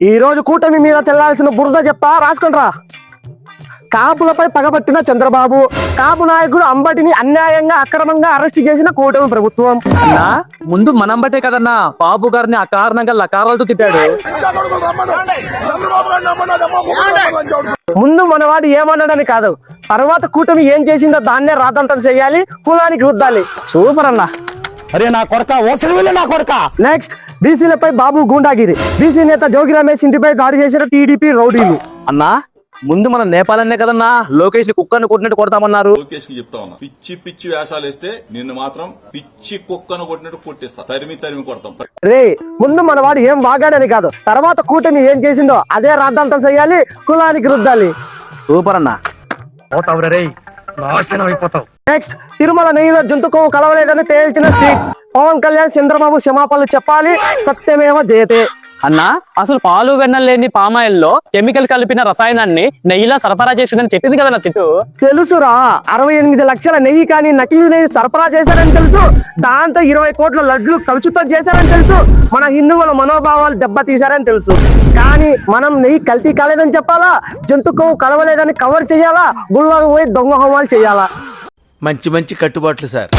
ఈ రోజు కూటమి మీద చెల్లాల్సిన బురద చెప్పా రాసుకుంట్రా. కాపులపై పగబట్టిన చంద్రబాబు, కాపు నాయకుడు అంబటిని అన్యాయంగా అక్రమంగా అరెస్ట్ చేసిన కూటమి ప్రభుత్వం. అన్నా ముందు మనం బట్టే కదన్నా బాబు గారిని అకారణంగా లకారాలతో తిట్టాడు. ముందు మనవాడు ఏమన్నాడని కాదు, తర్వాత కూటమి ఏం చేసిందో దాన్నే రాతంతం చెయ్యాలి, కులానికి రుద్దాలి. సూపర్ అన్న. అరే నా కొడక ఓసరి నా కొడక. నెక్స్ట్ బీసీలపై బాబు గూండాగిరి. బీసీ నేత జోగి రమేష్ ఇంటిపై దాడి చేసిన టీడీపీ రౌడీలు. అన్నా ముందు మన నేపాలనే కదన్నా లోకేష్ ని కుక్కను కొట్టినట్టు కొడతామన్నారు. లోకేష్ కి చెప్తా ఉన్నా, పిచ్చి పిచ్చి వేషాలు వేస్తే నిన్ను మాత్రం పిచ్చి కుక్కను కొట్టినట్టు కొట్టిస్తా, తరిమి తరిమి కొడతాం. రే ముందు మనవాడు ఏం వాగాడని కాదు, తర్వాత కూటమి ఏం చేసిందో అదే రాద్ధాంతం చెయ్యాలి, కులానికి రుద్దాలి. సూపర్ అన్నా. నెక్స్ట్ తిరుమల నెయ్యిలో జంతుకోవు కలవలేదని తేల్చిన సీట్. పవన్ కళ్యాణ్ చంద్రబాబు క్షమాపణలు చెప్పాలి, సత్యమేవ జయతే. అన్నా అసలు పాలు వెన్న లేని పామాయిల్లో కెమికల్ కలిపిన రసాయనాన్ని నెయ్యిలా సరఫరా చేసిందని చెప్పింది కదా సిట్టు. తెలుసురా, 68 లక్షల నెయ్యి కానీ నకిలీ నెయ్యి సరఫరా చేశారని తెలుసు. దాంతో 20 కోట్ల లడ్లు కలుషితో చేశారని తెలుసు. మన హిందువుల మనోభావాలు దెబ్బతీశారని తెలుసు. కానీ మనం నెయ్యి కల్తీ కాలేదని చెప్పాలా, జంతుకోవు కలవలేదని కవర్ చేయాలా, గుళ్ళకు పోయి దొంగ హోమాలు చేయాలా? మంచి మంచి కట్టుబాట్లు సార్.